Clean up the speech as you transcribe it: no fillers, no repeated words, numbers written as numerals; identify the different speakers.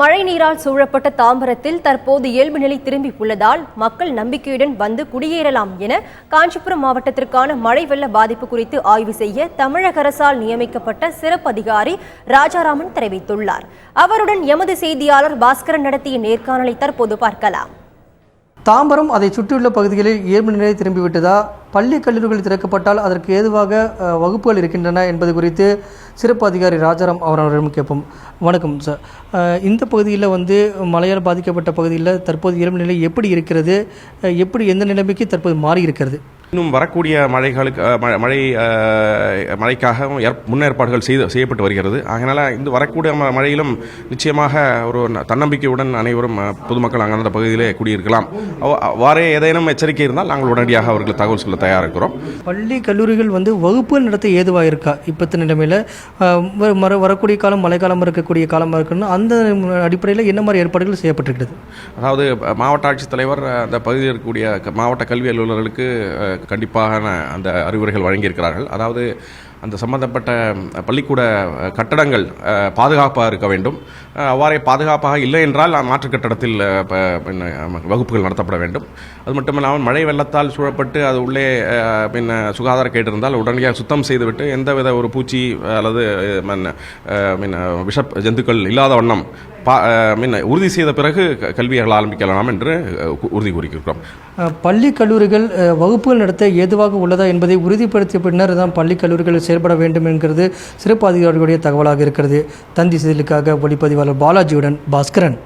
Speaker 1: மழை நீரால் சூழப்பட்ட தாம்பரத்தில் தற்போது இயல்பு நிலை திரும்பி உள்ளதால் மக்கள் நம்பிக்கையுடன் வந்து குடியேறலாம் என காஞ்சிபுரம் மாவட்டத்திற்கான மழை வெள்ள பாதிப்பு குறித்து ஆய்வு செய்ய தமிழக அரசால் நியமிக்கப்பட்ட சிறப்பு அதிகாரி ராஜாராமன் தெரிவித்துள்ளார். அவருடன் எமது செய்தியாளர் பாஸ்கரன் நடத்திய நேர்காணலை தற்போது பார்க்கலாம்.
Speaker 2: தாம்பரம் அதை சுற்றியுள்ள பகுதிகளில் இயல்பு நிலை திரும்பிவிட்டதா, பள்ளி கல்லூரிகள் திறக்கப்பட்டால் அதற்கு ஏதுவாக வகுப்புகள் இருக்கின்றன என்பது குறித்து சிறப்பு அதிகாரி ராஜாராம் அவர்களிடம் கேட்போம். வணக்கம் சார். இந்த பகுதியில் மழையால் பாதிக்கப்பட்ட பகுதியில் தற்போது இயல்பு நிலை எப்படி இருக்கிறது, எப்படி எந்த நிலைமைக்கு தற்போது மாறி இருக்கிறது?
Speaker 3: இன்னும் வரக்கூடிய மழைக்காக முன்னேற்பாடுகள் செய்யப்பட்டு வருகிறது. அதனால் இந்த வரக்கூடிய மழையிலும் நிச்சயமாக ஒரு தன்னம்பிக்கையுடன் அனைவரும் பொதுமக்கள் அங்கே அந்த பகுதியிலே குடியிருக்கலாம். அவ்வாறே ஏதேனும் எச்சரிக்கை இருந்தால் நாங்கள் உடனடியாக அவர்களுக்கு தகவல் சொல்ல தயாராக இருக்கிறோம்.
Speaker 2: பள்ளி கல்லூரிகள் வகுப்புகள் நடத்த ஏதுவாக இருக்கா? இப்போத்த நிலைமையில் வரக்கூடிய காலம் மழைக்காலம் இருக்கக்கூடிய காலமாக இருக்குன்னு அந்த அடிப்படையில் என்ன மாதிரி ஏற்பாடுகள் செய்யப்பட்டிருக்கிறது?
Speaker 3: அதாவது மாவட்ட ஆட்சித்தலைவர் அந்த பகுதியில் இருக்கக்கூடிய மாவட்ட கல்வி அலுவலர்களுக்கு கண்டிப்பாக அந்த அறிவுரைகள் வழங்கியிருக்கிறார்கள். அதாவது அந்த சம்பந்தப்பட்ட பள்ளிக்கூட கட்டடங்கள் பாதுகாப்பாக இருக்க வேண்டும். அவ்வாறே பாதுகாப்பாக இல்லை என்றால் மாற்று கட்டடத்தில் வகுப்புகள் நடத்தப்பட வேண்டும். அது மட்டுமில்லாமல் மழை வெள்ளத்தால் சூழப்பட்டு அது உள்ளே சுகாதார கேடு இருந்தால் உடனடியாக சுத்தம் செய்துவிட்டு எந்தவித ஒரு பூச்சி அல்லது விஷ ஜந்துக்கள் இல்லாத வண்ணம் உறுதி செய்த பிறகு கல்விகள் ஆரம்பிக்கலாம் என்று உறுதி கூறியிருக்கிறோம்.
Speaker 2: பள்ளி கல்லூரிகள் வகுப்புகள் நடத்த ஏதுவாக உள்ளதா என்பதை உறுதிப்படுத்திய பின்னர் தான் பள்ளி கல்லூரிகள் செயல்பட வேண்டும் என்கிறது சிறப்பு அதிகாரிகளுடைய தகவலாக இருக்கிறது. தந்தி செய்திகளுக்காக ஒளிப்பதிவாளர் பாலாஜியுடன் பாஸ்கரன்.